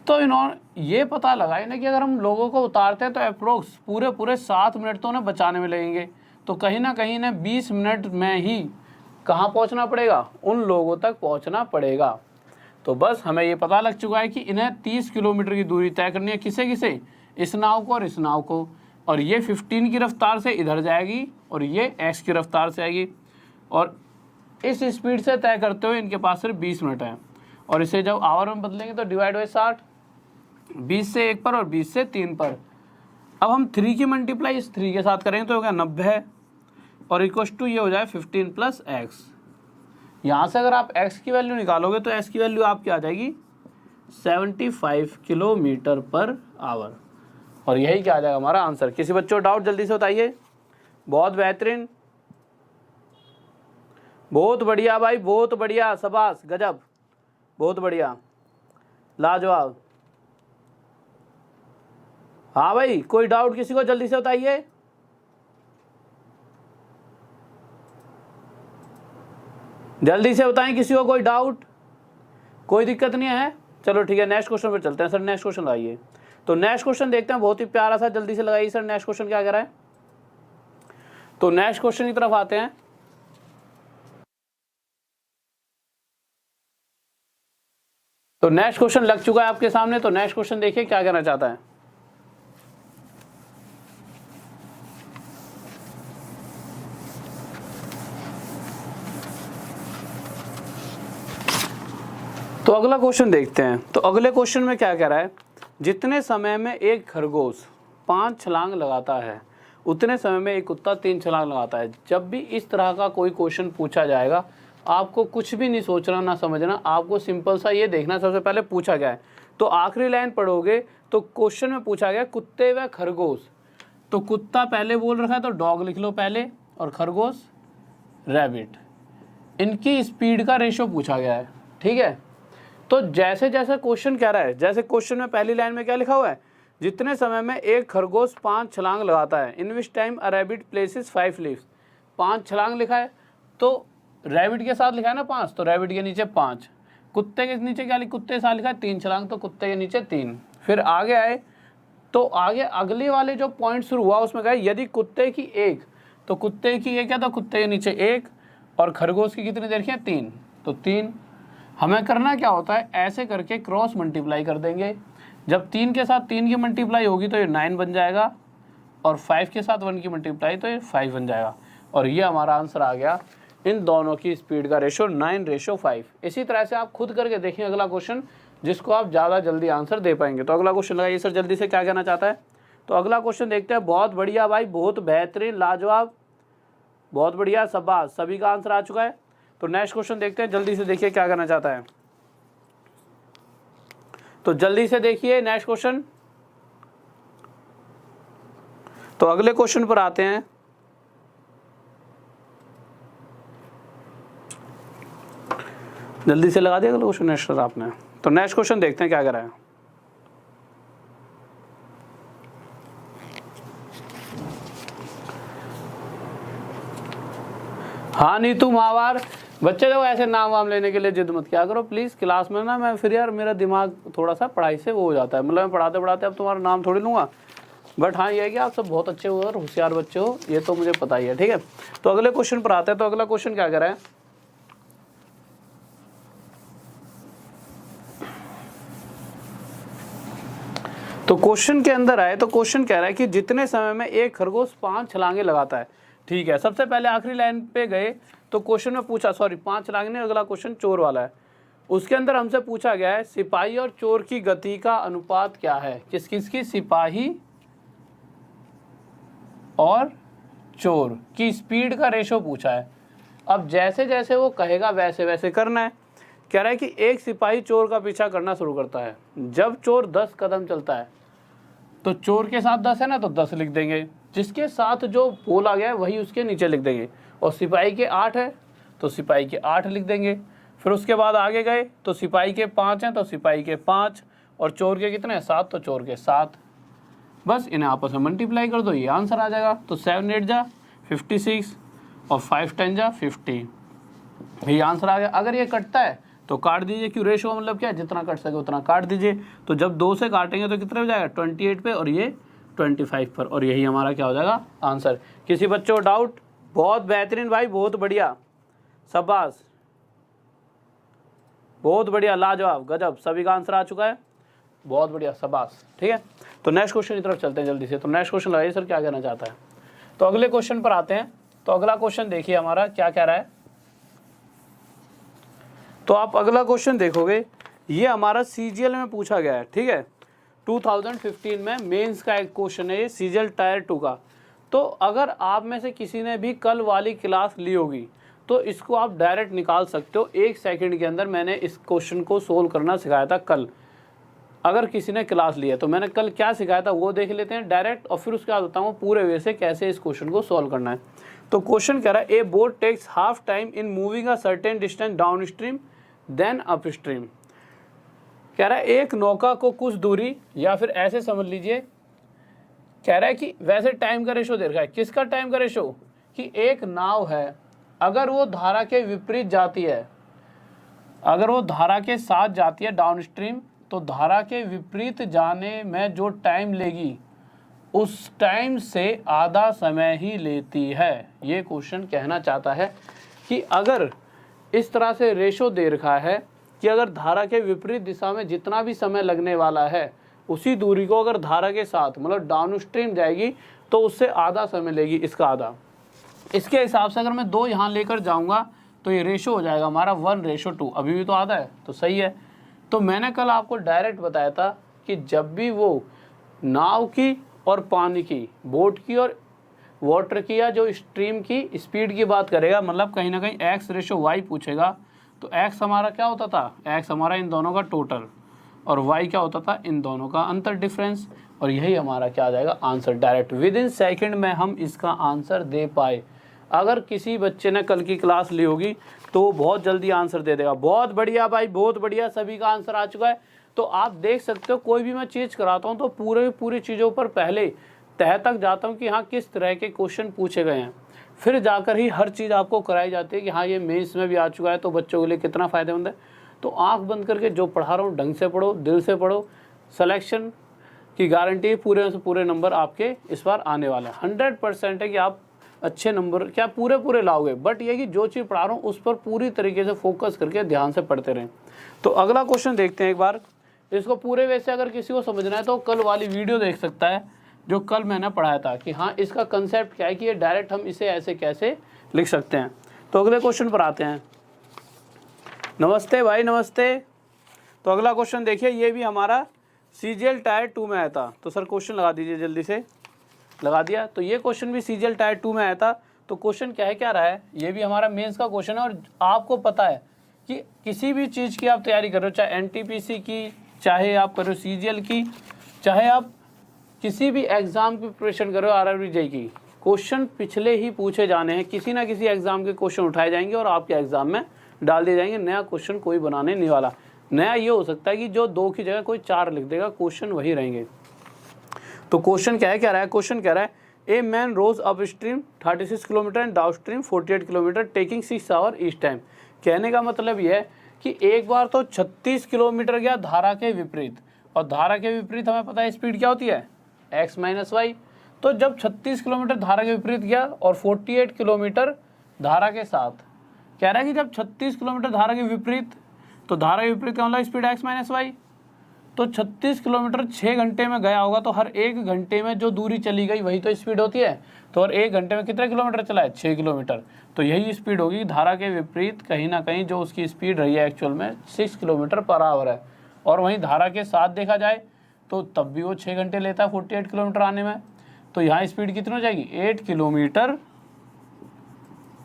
तो इन्होंने ये पता लगाया ना कि अगर हम लोगों को उतारते हैं तो अप्रोक्स पूरे 7 मिनट तो उन्हें बचाने में लगेंगे। तो कहीं ना कहीं इन्हें 20 मिनट में ही कहाँ पहुँचना पड़ेगा, उन लोगों तक पहुँचना पड़ेगा। तो बस हमें ये पता लग चुका है कि इन्हें 30 किलोमीटर की दूरी तय करनी है, किसे किसे, इस नाव को और इस नाव को। और ये 15 की रफ्तार से इधर जाएगी और ये x की रफ्तार से आएगी, और इस स्पीड से तय करते हुए इनके पास सिर्फ 20 मिनट है। और इसे जब आवर में बदलेंगे तो डिवाइड बाई 60, 20 से 1 पर और 20 से 3 पर। अब हम 3 की मल्टीप्लाई इस 3 के साथ करेंगे तो हो गया 90 है, और इक्वल टू ये हो जाए 15 + x। यहाँ से अगर आप x की वैल्यू निकालोगे तो x की वैल्यू आपकी आ जाएगी 75 km/h। और यही क्या आ जाएगा हमारा आंसर। किसी बच्चों को डाउट जल्दी से बताइए। बहुत बेहतरीन, बहुत बढ़िया भाई, बहुत बढ़िया, शाबाश, गजब, बहुत बढ़िया, लाजवाब। हाँ भाई, कोई डाउट किसी को जल्दी से बताइए। जल्दी से बताएं किसी को कोई डाउट, कोई दिक्कत नहीं है। चलो ठीक है, नेक्स्ट क्वेश्चन पे चलते हैं। सर नेक्स्ट क्वेश्चन लाइए। तो नेक्स्ट क्वेश्चन देखते हैं, बहुत ही प्यारा सा, जल्दी से लगाइए सर नेक्स्ट क्वेश्चन क्या कह रहा है। तो नेक्स्ट क्वेश्चन की तरफ आते हैं। तो नेक्स्ट क्वेश्चन लग चुका है आपके सामने। तो नेक्स्ट क्वेश्चन देखिए क्या कहना चाहता है। तो अगला क्वेश्चन देखते हैं। तो अगले क्वेश्चन में क्या कह रहा है, जितने समय में एक खरगोश 5 छलांग लगाता है उतने समय में एक कुत्ता 3 छलांग लगाता है। जब भी इस तरह का कोई क्वेश्चन पूछा जाएगा, आपको कुछ भी नहीं सोचना ना समझना, आपको सिंपल सा ये देखना सबसे पहले पूछा गया है। तो आखिरी लाइन पढ़ोगे तो क्वेश्चन में पूछा गया कुत्ते व खरगोश। तो कुत्ता पहले बोल रखा है तो डॉग लिख लो पहले, और खरगोश रैबिट। इनकी स्पीड का रेशो पूछा गया है, ठीक है। तो जैसे जैसे क्वेश्चन कह रहा है, जैसे क्वेश्चन में पहली लाइन में क्या लिखा हुआ है, जितने समय में एक खरगोश 5 छलांग लगाता है, in which time a rabbit places 5 leaves. 5 छलांग लिखा है, तो रैबिट के साथ लिखा है ना 5, तो रैबिट के नीचे 5। कुत्ते के नीचे क्या कुत्ते के साथ लिखा है 3 छलांग, तो कुत्ते के नीचे 3। फिर आगे आए तो आगे अगले वाले जो पॉइंट शुरू हुआ उसमें कहा यदि कुत्ते की 1, तो कुत्ते की 1 क्या था, कुत्ते के नीचे 1, और खरगोश की कितनी देखिए 3, तो 3। हमें करना क्या होता है, ऐसे करके क्रॉस मल्टीप्लाई कर देंगे। जब 3 के साथ 3 की मल्टीप्लाई होगी तो ये 9 बन जाएगा, और 5 के साथ 1 की मल्टीप्लाई तो ये 5 बन जाएगा। और ये हमारा आंसर आ गया। इन दोनों की स्पीड का रेशो 9:5। इसी तरह से आप खुद करके देखें अगला क्वेश्चन, जिसको आप ज़्यादा जल्दी आंसर दे पाएंगे। तो अगला क्वेश्चन लगाइए सर जल्दी से, क्या कहना चाहता है। तो अगला क्वेश्चन देखते हैं। बहुत बढ़िया भाई, बहुत बेहतरीन, लाजवाब, बहुत बढ़िया, शाबाश, सभी का आंसर आ चुका है। तो नेक्स्ट क्वेश्चन देखते हैं, जल्दी से देखिए क्या करना चाहता है। तो जल्दी से देखिए नेक्स्ट क्वेश्चन। तो अगले क्वेश्चन पर आते हैं। जल्दी से लगा दिया अगला क्वेश्चन नेक्स्ट आपने। तो नेक्स्ट क्वेश्चन देखते हैं क्या कर रहा है। हाँ नीतू मावार, बच्चे लोग ऐसे नाम वाम लेने के लिए जिद मत किया करो प्लीज़ क्लास में ना। मैं फिर यार मेरा दिमाग थोड़ा सा पढ़ाई से वो हो जाता है, मतलब मैं पढ़ाते पढ़ाते अब तुम्हारा नाम थोड़ी लूँगा। बट हाँ ये है कि आप सब बहुत अच्छे हो और होशियार बच्चे हो, ये तो मुझे पता ही है, ठीक है। तो अगले क्वेश्चन पर आते हैं। तो अगला क्वेश्चन क्या कर रहा है। तो क्वेश्चन के अंदर आए तो क्वेश्चन कह रहा है कि जितने समय में एक खरगोश 5 छलांगे लगाता है, ठीक है। सबसे पहले आखिरी लाइन पे गए तो क्वेश्चन में पूछा, सॉरी 5 छलांगे नहीं, अगला क्वेश्चन चोर वाला है। उसके अंदर हमसे पूछा गया है सिपाही और चोर की गति का अनुपात क्या है। किस किस की, सिपाही और चोर की स्पीड का रेशो पूछा है। अब जैसे जैसे वो कहेगा वैसे वैसे करना है। कह रहा है कि एक सिपाही चोर का पीछा करना शुरू करता है। जब चोर 10 कदम चलता है तो चोर के साथ 10 है ना, तो 10 लिख देंगे। जिसके साथ जो बोला गया है वही उसके नीचे लिख देंगे। और सिपाही के 8 है तो सिपाही के 8 लिख देंगे। फिर उसके बाद आगे गए तो सिपाही के 5 हैं तो सिपाही के 5, और चोर के कितने हैं 7, तो चोर के 7। बस इन्हें आपस में मल्टीप्लाई कर दो, ये आंसर आ जाएगा। तो 7 8 जा 56 और 5 10 जा 50, ये आंसर आ गया। अगर ये कटता है तो काट दीजिए, क्यों रेशो मतलब क्या है, जितना कट सके उतना काट दीजिए। तो जब 2 से काटेंगे तो कितने हो जाएगा 28 पे, और ये 25 पर, और यही हमारा क्या हो जाएगा आंसर। किसी बच्चों को डाउट। बहुत बेहतरीन भाई, बहुत बढ़िया, शाबाश, बहुत बढ़िया, लाजवाब, गजब, सभी का आंसर आ चुका है। बहुत बढ़िया, शाबाश, ठीक है। तो नेक्स्ट क्वेश्चन की तरफ चलते हैं जल्दी से। तो नेक्स्ट क्वेश्चन लगाइए सर क्या कहना चाहता है। तो अगले क्वेश्चन पर आते हैं। तो अगला क्वेश्चन देखिए हमारा क्या कह रहा है। तो आप अगला क्वेश्चन देखोगे, ये हमारा सीजीएल में पूछा गया है, ठीक है। 2015 में मेंस का एक क्वेश्चन है ये, सीजीएल टायर 2 का। तो अगर आप में से किसी ने भी कल वाली क्लास ली होगी तो इसको आप डायरेक्ट निकाल सकते हो 1 सेकंड के अंदर। मैंने इस क्वेश्चन को सोल्व करना सिखाया था कल, अगर किसी ने क्लास ली है तो मैंने कल क्या सिखाया था वो देख लेते हैं डायरेक्ट, और फिर उसके बाद बताऊँ पूरे वे से कैसे इस क्वेश्चन को सॉल्व करना है। तो क्वेश्चन कह रहा है a boat takes half time in moving a certain distance downstream then upstream. कह रहा है एक नौका को कुछ दूरी, या फिर ऐसे समझ लीजिए, कह रहा है कि वैसे टाइम का रेशो दे रखा है। किसका टाइम का रेशो? कि एक नाव है, अगर वो धारा के विपरीत जाती है, अगर वो धारा के साथ जाती है डाउन स्ट्रीम, तो धारा के विपरीत जाने में जो टाइम लेगी उस टाइम से आधा समय ही लेती है। ये क्वेश्चन कहना चाहता है कि अगर इस तरह से रेशो दे रखा है कि अगर धारा के विपरीत दिशा में जितना भी समय लगने वाला है उसी दूरी को अगर धारा के साथ मतलब डाउन स्ट्रीम जाएगी तो उससे आधा समय लेगी, इसका आधा। इसके हिसाब से अगर मैं 2 यहाँ लेकर जाऊँगा तो ये रेशो हो जाएगा हमारा 1:2। अभी भी तो आधा है, तो सही है। तो मैंने कल आपको डायरेक्ट बताया था कि जब भी वो नाव की और पानी की, बोट की और वाटर की या जो स्ट्रीम की स्पीड की बात करेगा, मतलब कहीं ना कहीं x/y पूछेगा, तो x हमारा क्या होता था? x हमारा इन दोनों का टोटल, और y क्या होता था? इन दोनों का अंतर, डिफरेंस। और यही हमारा क्या आ जाएगा? Answer. Direct with in second में हम इसका आंसर दे पाए। अगर किसी बच्चे ने कल की क्लास ली होगी तो वो बहुत जल्दी आंसर दे देगा। बहुत बढ़िया भाई, बहुत बढ़िया, सभी का आंसर आ चुका है। तो आप देख सकते हो कोई भी मैं चीज़ कराता हूँ तो पूरी चीज़ों पर पहले तह तक जाता हूँ कि हाँ किस तरह के क्वेश्चन पूछे गए हैं, फिर जाकर ही हर चीज़ आपको कराई जाती है कि हाँ ये मेंस में भी आ चुका है तो बच्चों के लिए कितना फ़ायदेमंद है। तो आंख बंद करके जो पढ़ा रहा हूँ ढंग से पढ़ो, दिल से पढ़ो। सिलेक्शन की गारंटी, पूरे से पूरे नंबर आपके इस बार आने वाले हैं। 100% है कि आप अच्छे नंबर क्या पूरे लाओगे, बट ये कि जो चीज़ पढ़ा रहा हूँ उस पर पूरी तरीके से फोकस करके ध्यान से पढ़ते रहें। तो अगला क्वेश्चन देखते हैं एक बार। इसको पूरे वैसे अगर किसी को समझना है तो कल वाली वीडियो देख सकता है जो कल मैंने पढ़ाया था कि हाँ इसका कंसेप्ट क्या है, कि ये डायरेक्ट हम इसे ऐसे कैसे लिख सकते हैं। तो अगले क्वेश्चन पर आते हैं। नमस्ते भाई, नमस्ते। तो अगला क्वेश्चन देखिए, ये भी हमारा CGL टायर 2 में आया था। तो सर क्वेश्चन लगा दीजिए, जल्दी से लगा दिया। तो ये क्वेश्चन भी CGL टायर 2 में आया था। तो क्वेश्चन क्या रहा है, ये भी हमारा मेंस का क्वेश्चन है। और आपको पता है कि किसी भी चीज़ की आप तैयारी कर रहे हो, चाहे NTPC की, चाहे आप करो CGL की, चाहे आप किसी भी एग्ज़ाम की प्रिपरेशन करो RRBJ की, क्वेश्चन पिछले ही पूछे जाने हैं। किसी ना किसी एग्ज़ाम के क्वेश्चन उठाए जाएंगे और आपके एग्ज़ाम में डाल दिए जाएंगे। नया क्वेश्चन कोई बनाने नहीं वाला। नया ये हो सकता है कि जो 2 की जगह कोई 4 लिख देगा, क्वेश्चन वही रहेंगे। तो क्वेश्चन क्या रहा है? क्वेश्चन कह रहा है a man rows upstream 36 kilometre and downstream 48 kilometre taking 6 hour each time. कहने का मतलब यह है कि एक बार तो 36 किलोमीटर गया धारा के विपरीत, और धारा के विपरीत हमें पता है स्पीड क्या होती है? x - y। तो जब 36 किलोमीटर धारा के विपरीत गया और 48 किलोमीटर धारा के साथ, कह रहा है कि जब 36 किलोमीटर धारा के विपरीत, तो धारा के विपरीत का मतलब स्पीड x - y। तो 36 किलोमीटर 6 घंटे में गया होगा, तो हर 1 घंटे में जो दूरी चली गई वही तो स्पीड होती है। तो हर 1 घंटे में कितने किलोमीटर चला है? 6 किलोमीटर। तो यही स्पीड होगी। धारा के विपरीत कहीं ना कहीं जो उसकी स्पीड रही है एक्चुअल में 6 किलोमीटर पर आवर है। और वहीं धारा के साथ देखा जाए तो तब भी वो 6 घंटे लेता है 48 किलोमीटर आने में। तो यहाँ स्पीड कितनी हो जाएगी? 8 किलोमीटर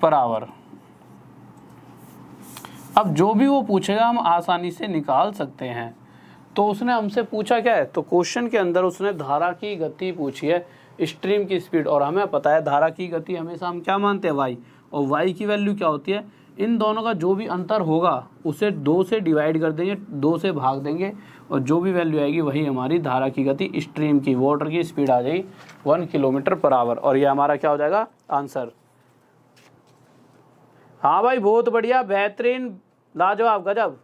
पर आवर। अब जो भी वो पूछेगा हम आसानी से निकाल सकते हैं। तो उसने हमसे पूछा क्या है? तो क्वेश्चन के अंदर उसने धारा की गति पूछी है, स्ट्रीम की स्पीड। और हमें पता है धारा की गति हमेशा हम क्या मानते हैं? y। और y की वैल्यू क्या होती है? इन दोनों का जो भी अंतर होगा उसे 2 से डिवाइड कर देंगे, 2 से भाग देंगे, और जो भी वैल्यू आएगी वही हमारी धारा की गति, स्ट्रीम की, वाटर की स्पीड आ जाएगी 1 किलोमीटर पर आवर। और ये हमारा क्या हो जाएगा? आंसर। हाँ भाई, बहुत बढ़िया, बेहतरीन, लाजवाब, गजब।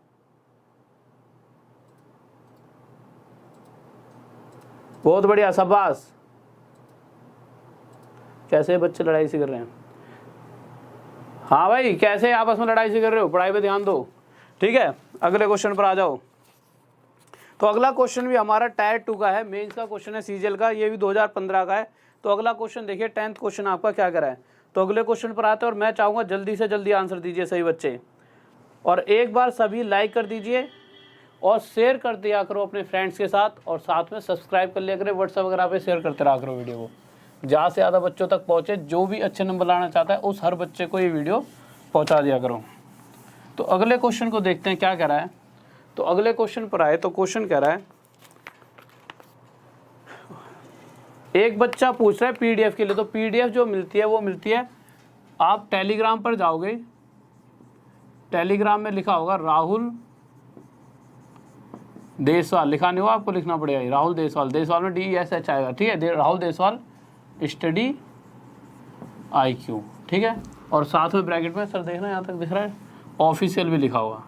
बहुत बढ़िया, शाबाश। कैसे बच्चे लड़ाई से कर रहे हैं? हाँ भाई, कैसे आपस में लड़ाई से कर रहे हो? पढ़ाई पे ध्यान दो, ठीक है। अगले क्वेश्चन पर आ जाओ। तो अगला क्वेश्चन भी हमारा टायर 2 का है, मेंस का क्वेश्चन है CGL का, ये भी 2015 का है। तो अगला क्वेश्चन देखिए, 10th क्वेश्चन आपका क्या करा है। तो अगले क्वेश्चन पर आते हैं और मैं चाहूँगा जल्दी से जल्दी आंसर दीजिए सही बच्चे। और एक बार सभी लाइक कर दीजिए और शेयर कर दिया करो अपने फ्रेंड्स के साथ, और साथ में सब्सक्राइब कर लिया करें, व्हाट्सएप वगैरह पे शेयर करते रहा करो वीडियो को। ज़्यादा से ज़्यादा बच्चों तक पहुँचे। जो भी अच्छे नंबर लाना चाहता है उस हर बच्चे को ये वीडियो पहुँचा दिया करो। तो अगले क्वेश्चन को देखते हैं क्या कह रहा है। तो अगले क्वेश्चन पर आए तो क्वेश्चन कह रहा है, एक बच्चा पूछ रहा है पीडीएफ के लिए। तो पीडीएफ जो मिलती है वो मिलती है, आप टेलीग्राम पर जाओगे, टेलीग्राम में लिखा होगा राहुल देसवाल, लिखा नहीं हुआ, आपको लिखना पड़ेगा राहुल देसवाल, देसवाल में DESH आएगा, ठीक है, राहुल देसवाल स्टडी IQ, ठीक है। और साथ में ब्रैकेट में सर देखना यहाँ तक दिख रहा है ऑफिशियल भी लिखा हुआ।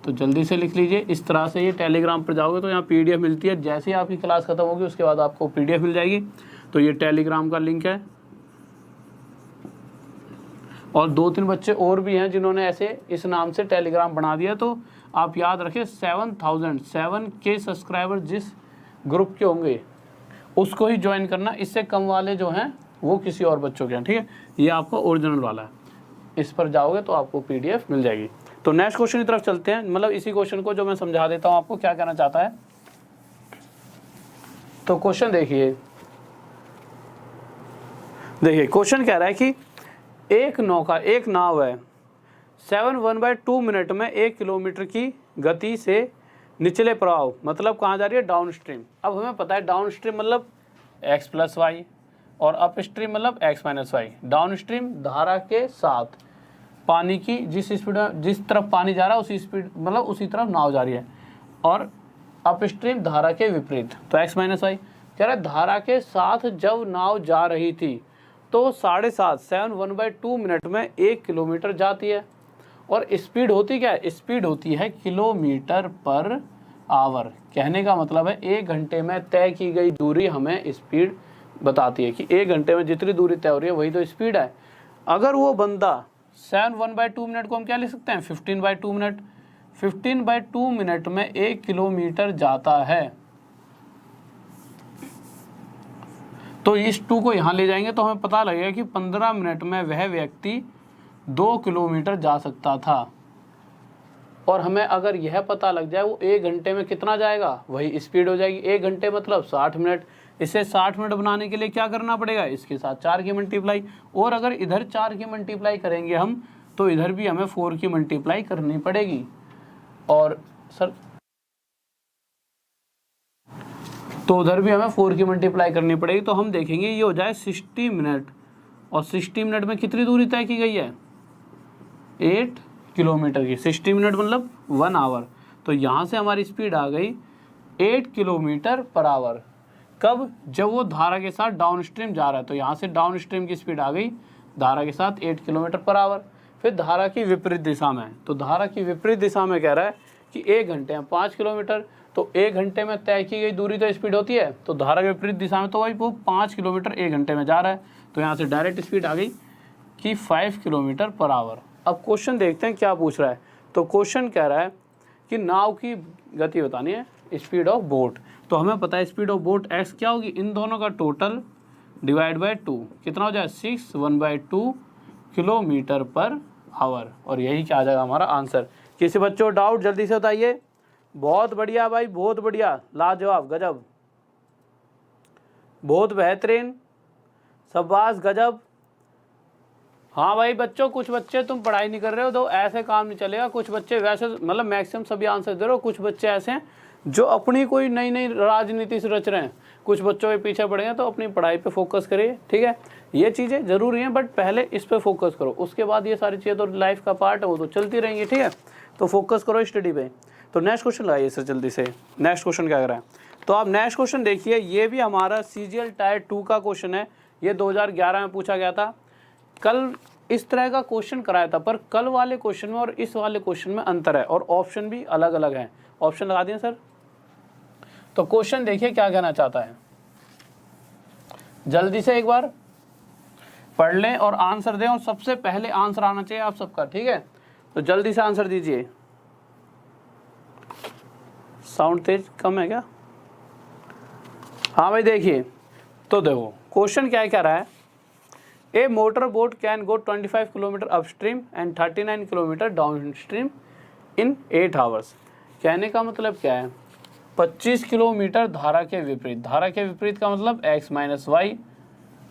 तो जल्दी से लिख लीजिए। इस तरह से ये टेलीग्राम पर जाओगे तो यहाँ PDF मिलती है। जैसे ही आपकी क्लास खत्म होगी उसके बाद आपको PDF मिल जाएगी। तो ये टेलीग्राम का लिंक है। और 2-3 बच्चे और भी हैं जिन्होंने ऐसे इस नाम से टेलीग्राम बना दिया। तो आप याद रखें 7,007K सब्सक्राइबर जिस ग्रुप के होंगे उसको ही ज्वाइन करना। इससे कम वाले जो हैं वो किसी और बच्चों के हैं, ठीक है। ये आपका ओरिजिनल वाला है, इस पर जाओगे तो आपको PDF मिल जाएगी। तो नेक्स्ट क्वेश्चन की तरफ चलते हैं। मतलब इसी क्वेश्चन को जो मैं समझा देता हूँ आपको क्या कहना चाहता है। तो क्वेश्चन देखिए क्वेश्चन कह रहा है कि एक नाव है 7/2 मिनट में 1 किलोमीटर की गति से निचले प्रवाह, मतलब कहाँ जा रही है, डाउन स्ट्रीम। अब हमें पता है डाउन स्ट्रीम मतलब x + y और अप स्ट्रीम मतलब x - y। डाउन स्ट्रीम धारा के साथ पानी की जिस स्पीड में, जिस तरफ पानी जा रहा है उसी स्पीड मतलब उसी तरफ नाव जा रही है। और अप स्ट्रीम धारा के विपरीत, तो x - y कह रहा है धारा के साथ जब नाव जा रही थी तो 7.5 मिनट में 1 किलोमीटर जाती है। और स्पीड होती क्या है, स्पीड होती है किलोमीटर पर आवर। कहने का मतलब है 1 घंटे में तय की गई दूरी हमें स्पीड बताती है कि 1 घंटे में जितनी दूरी तय हो रही है वही तो स्पीड है। अगर वो बंदा 7/2 मिनट को हम क्या लिख सकते हैं, 15/2 मिनट। 15/2 मिनट में 1 किलोमीटर जाता है तो इस 2 को यहाँ ले जाएंगे तो हमें पता लगेगा कि 15 मिनट में वह व्यक्ति 2 किलोमीटर जा सकता था। और हमें अगर यह पता लग जाए वो 1 घंटे में कितना जाएगा, वही स्पीड हो जाएगी। 1 घंटे मतलब 60 मिनट। इसे 60 मिनट बनाने के लिए क्या करना पड़ेगा, इसके साथ 4 की मल्टीप्लाई। और अगर इधर 4 की मल्टीप्लाई करेंगे हम तो इधर भी हमें 4 की मल्टीप्लाई करनी पड़ेगी। और सर तो उधर भी हमें 4 की मल्टीप्लाई करनी पड़ेगी। तो हम देखेंगे ये हो जाए 60 मिनट। और 60 मिनट में कितनी दूरी तय की गई है, 8 किलोमीटर की। 60 मिनट मतलब 1 आवर। तो यहाँ से हमारी स्पीड आ गई 8 किलोमीटर पर आवर। कब, जब वो धारा के साथ डाउन स्ट्रीम जा रहा है। तो यहाँ से डाउन स्ट्रीम की स्पीड आ गई धारा के साथ 8 किलोमीटर पर आवर। फिर धारा की विपरीत दिशा में, तो धारा की विपरीत दिशा में कह रहा है कि 1 घंटे में 5 किलोमीटर। तो 1 घंटे में तय की गई दूरी तो स्पीड होती है, तो धारा के विपरीत दिशा में तो वही वो 5 किलोमीटर 1 घंटे में जा रहा है। तो यहाँ से डायरेक्ट स्पीड आ गई कि 5 किलोमीटर पर आवर। अब क्वेश्चन देखते हैं क्या पूछ रहा है। तो क्वेश्चन कह रहा है कि नाव की गति बतानी है, स्पीड ऑफ बोट। तो हमें पता है स्पीड ऑफ बोट x क्या होगी, इन दोनों का टोटल डिवाइड बाय 2 कितना हो जाए 6/1/2 किलोमीटर पर आवर। और यही क्या आ जाएगा हमारा आंसर। किसी बच्चों डाउट जल्दी से बताइए। बहुत बढ़िया भाई, बहुत बढ़िया, लाजवाब, गजब, बहुत बेहतरीन, शाबाश, गजब। हाँ भाई बच्चों, कुछ बच्चे तुम पढ़ाई नहीं कर रहे हो तो ऐसे काम नहीं चलेगा। कुछ बच्चे वैसे मतलब मैक्सिमम सभी आंसर दे रहे हो, कुछ बच्चे ऐसे हैं जो अपनी कोई नई नई राजनीति से रच रहे हैं। कुछ बच्चों के पीछे पड़े हैं, तो अपनी पढ़ाई पे फोकस करिए, ठीक है। ये चीज़ें ज़रूरी हैं बट पहले इस पे फोकस करो, उसके बाद ये सारी चीज़ें तो लाइफ का पार्ट है, वो तो चलती रहेंगी, ठीक है। तो फोकस करो स्टडी पे। तो नेक्स्ट क्वेश्चन लगाइए सर जल्दी से। नेक्स्ट क्वेश्चन क्या कर रहा है, तो आप नेक्स्ट क्वेश्चन देखिए। ये भी हमारा CGL टायर 2 का क्वेश्चन है। ये 2011 में पूछा गया था। कल इस तरह का क्वेश्चन कराया था, पर कल वाले क्वेश्चन में और इस वाले क्वेश्चन में अंतर है और ऑप्शन भी अलग अलग हैं। ऑप्शन लगा दिए सर। तो क्वेश्चन देखिए क्या कहना चाहता है, जल्दी से एक बार पढ़ लें और आंसर दें। और सबसे पहले आंसर आना चाहिए आप सबका, ठीक है। तो जल्दी से आंसर दीजिए। साउंड तेज कम है क्या? हाँ भाई देखिए, तो देखो क्वेश्चन क्या कह रहा है। A motor boat can go 25 kilometre upstream and 39 kilometre downstream in 8 hours. कहने का मतलब क्या है, 25 किलोमीटर धारा के विपरीत। धारा के विपरीत का मतलब x - y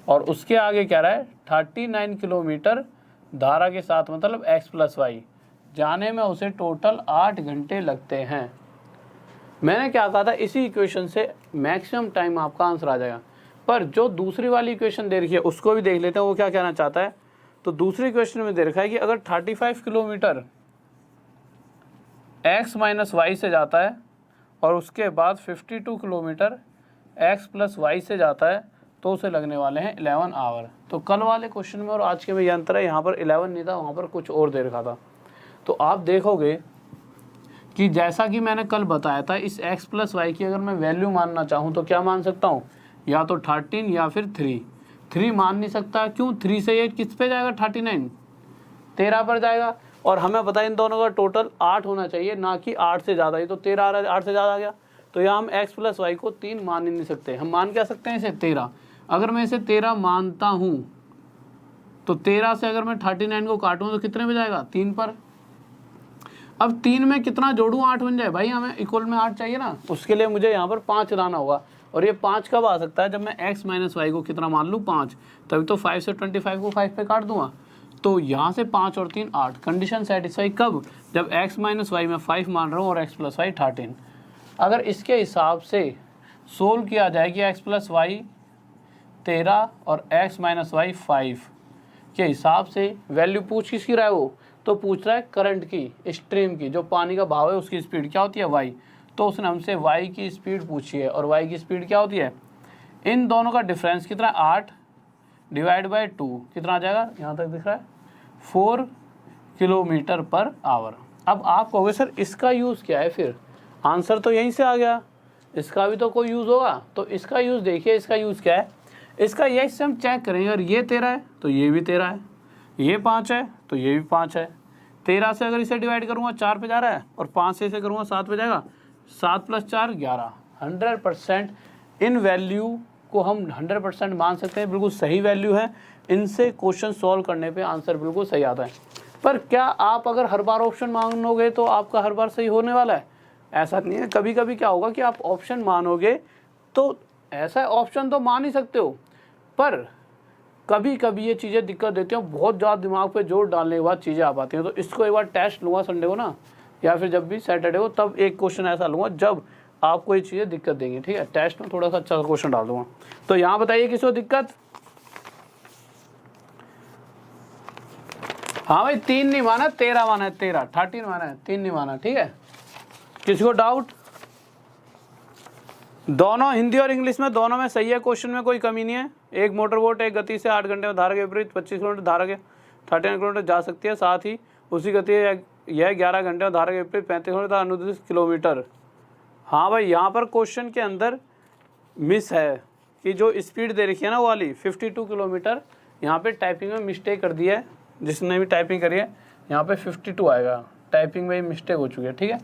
और उसके आगे क्या रहा है 39 किलोमीटर धारा के साथ, मतलब x + y जाने में उसे टोटल 8 घंटे लगते हैं। मैंने क्या कहा था, इसी इक्वेशन से मैक्सिमम टाइम आपका आंसर आ जाएगा। पर जो दूसरी वाली इक्वेशन दे रखी है उसको भी देख लेते हैं वो क्या कहना चाहता है। तो दूसरी इक्वेशन में दे रखा है कि अगर 35 किलोमीटर x - y से जाता है और उसके बाद 52 किलोमीटर x + y से जाता है तो उसे लगने वाले हैं 11 आवर। तो कल वाले क्वेश्चन में और आज के में ये अंतर है, यहाँ पर 11 नहीं था, वहाँ पर कुछ और दे रखा था। तो आप देखोगे कि जैसा कि मैंने कल बताया था, इस x + y की अगर मैं वैल्यू मानना चाहूँ तो क्या मान सकता हूँ, या तो 13 या फिर 3 मान नहीं सकता। क्यों? 3 से ये किस पे जाएगा, 39 13 पर जाएगा। और हमें पता है इन दोनों का टोटल 8 होना चाहिए, ना कि 8 से ज़्यादा। ये तो 13 आ रहा है, 8 से ज़्यादा आ गया। तो यहाँ हम x + y को 3 मान ही नहीं सकते। हम मान क्या सकते हैं इसे 13। अगर मैं इसे 13 मानता हूँ तो 13 से अगर मैं 39 को काटूँ तो कितने पे जाएगा, 3 पर। अब 3 में कितना जोड़ूँ 8 बन जाए, भाई हमें इक्वल में 8 चाहिए ना, उसके लिए मुझे यहाँ पर 5 लाना होगा। और ये 5 कब आ सकता है, जब मैं x - y को कितना मान लूँ 5, तभी तो 5 से 25 को 5 पे काट दूंगा। तो यहाँ से 5 और 3 8, कंडीशन सेटिस्फाई कब, जब x - y में 5 मान रहा हूँ और x + y 13। अगर इसके हिसाब से सोल्व किया जाए कि x + y 13 और x - y 5 के हिसाब से वैल्यू पूछ किसकी रहा है, वो तो पूछ रहा है करंट की, स्ट्रीम की, जो पानी का भाव है उसकी स्पीड क्या होती है, y। तो उसने हमसे y की स्पीड पूछी है, और y की स्पीड क्या होती है, इन दोनों का डिफरेंस कितना, 8 / 2 कितना आ जाएगा, यहाँ तक दिख रहा है 4 km/h। अब आप कहोगे सर इसका यूज़ क्या है, फिर आंसर तो यहीं से आ गया, इसका भी तो कोई यूज़ होगा। तो इसका यूज़ देखिए, इसका यूज़ क्या है, इसका ये इससे हम चेक करेंगे। अगर ये 13 है तो ये भी 13 है, ये 5 है तो ये भी 5 है। 13 से अगर इसे डिवाइड करूँगा 4 पे जा रहा है, और 5 से इसे करूँगा 7 पे जाएगा, 7 + 4 11। 100% इन वैल्यू को हम 100% मान सकते हैं, बिल्कुल सही वैल्यू है। इनसे क्वेश्चन सॉल्व करने पे आंसर बिल्कुल सही आता है। पर क्या आप अगर हर बार ऑप्शन मानोगे तो आपका हर बार सही होने वाला है? ऐसा नहीं है। कभी कभी क्या होगा कि आप ऑप्शन मानोगे तो ऐसा ऑप्शन तो मान ही सकते हो, पर कभी कभी ये चीज़ें दिक्कत देती हैं, बहुत ज़्यादा दिमाग पे जोर डालने के बाद चीज़ें आ पाती हैं। तो इसको एक बार टेस्ट लूँगा संडे को ना, या फिर जब भी सैटरडे को, तब एक क्वेश्चन ऐसा लूँगा जब आपको ये चीज़ें दिक्कत देंगी, ठीक है। टेस्ट में थोड़ा सा अच्छा क्वेश्चन डाल दूँगा। तो यहाँ बताइए किसको दिक्कत, हाँ भाई 3 नहीं माना, 13 माना है, 13 माना है, 3 नहीं माना, ठीक है। किसी को डाउट? दोनों हिंदी और इंग्लिश में दोनों में सही है, क्वेश्चन में कोई कमी नहीं है। एक मोटर बोट एक गति से 8 घंटे में धारा के विपरीत 25 किलोमीटर धारा के 13 किलोमीटर जा सकती है, साथ ही उसी गति यह 11 घंटे में धारा के विपरीत 35 किलोमीटर अनुदिश किलोमीटर। हाँ भाई, यहाँ पर क्वेश्चन के अंदर मिस है कि जो स्पीड दे रखी है ना वो वाली 52 किलोमीटर, यहाँ पे टाइपिंग में मिस्टेक कर दी है। जिसने भी टाइपिंग करी है यहाँ पे 52 आएगा, टाइपिंग में मिस्टेक हो चुकी है, ठीक है।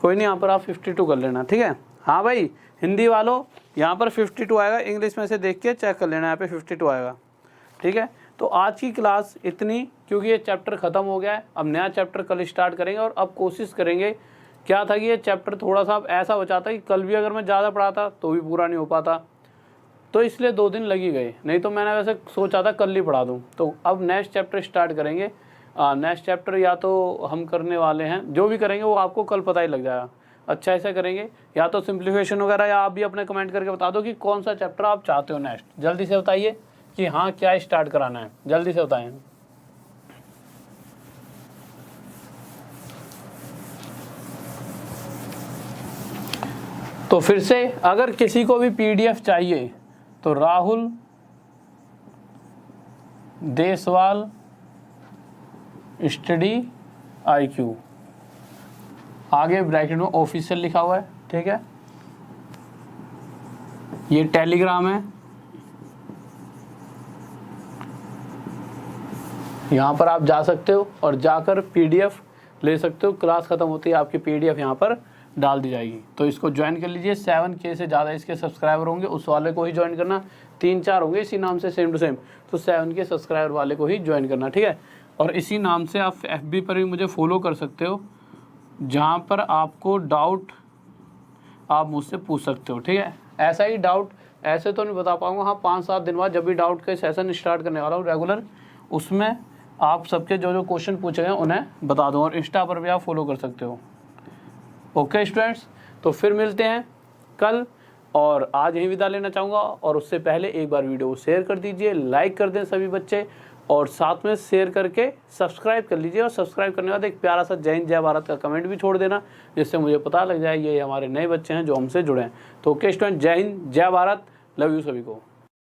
कोई नहीं, यहाँ पर आप 52 कर लेना, ठीक है। हाँ भाई हिंदी वालों, यहाँ पर 52 आएगा, इंग्लिश में से देख के चेक कर लेना, यहाँ पे 52 आएगा, ठीक है। तो आज की क्लास इतनी, क्योंकि ये चैप्टर ख़त्म हो गया है। अब नया चैप्टर कल स्टार्ट करेंगे, और अब कोशिश करेंगे, क्या था कि ये चैप्टर थोड़ा सा ऐसा बचा था कि कल भी अगर मैं ज़्यादा पढ़ाता तो भी पूरा नहीं हो पाता, तो इसलिए 2 दिन लग ही गए। नहीं तो मैंने वैसे सोचा था कल ही पढ़ा दूँ। तो अब नेक्स्ट चैप्टर स्टार्ट करेंगे। नेक्स्ट चैप्टर या तो हम करने वाले हैं, जो भी करेंगे वो आपको कल पता ही लग जाएगा। अच्छा ऐसा करेंगे, या तो सिंप्लीफिकेशन वगैरह, या आप भी अपने कमेंट करके बता दो कि कौन सा चैप्टर आप चाहते हो नेक्स्ट। जल्दी से बताइए कि हाँ क्या स्टार्ट कराना है, जल्दी से बताएं। तो फिर से अगर किसी को भी PDF चाहिए तो राहुल देसवाल स्टडी IQ, आगे ब्रैकेट में ऑफिशियल लिखा हुआ है, ठीक है। ये टेलीग्राम है, यहाँ पर आप जा सकते हो और जाकर PDF ले सकते हो। क्लास ख़त्म होती है आपकी PDF यहाँ पर डाल दी जाएगी। तो इसको ज्वाइन कर लीजिए। 7K से ज़्यादा इसके सब्सक्राइबर होंगे, उस वाले को ही ज्वाइन करना। 3-4 होंगे इसी नाम से सेम टू सेम, तो 7K सब्सक्राइबर वाले को ही ज्वाइन करना, ठीक है। और इसी नाम से आप FB पर भी मुझे फॉलो कर सकते हो, जहाँ पर आपको डाउट आप मुझसे पूछ सकते हो, ठीक है। ऐसा ही डाउट ऐसे तो नहीं बता पाऊँगा, हाँ 5-7 दिन बाद जब भी डाउट के सेशन स्टार्ट करने वाला हूँ रेगुलर, उसमें आप सबके जो जो क्वेश्चन पूछे गए उन्हें बता दूँ, और इंस्टा पर भी आप फॉलो कर सकते हो। ओके स्टूडेंट्स, तो फिर मिलते हैं कल, और आज यहीं विदा लेना चाहूँगा। और उससे पहले एक बार वीडियो को शेयर कर दीजिए, लाइक कर दें सभी बच्चे, और साथ में शेयर करके सब्सक्राइब कर लीजिए, और सब्सक्राइब करने के बाद एक प्यारा सा जय हिंद जय भारत का कमेंट भी छोड़ देना, जिससे मुझे पता लग जाए ये हमारे नए बच्चे हैं जो हमसे जुड़े हैं। तो ओके स्टूडेंट, जय हिंद जय भारत, लव यू सभी को।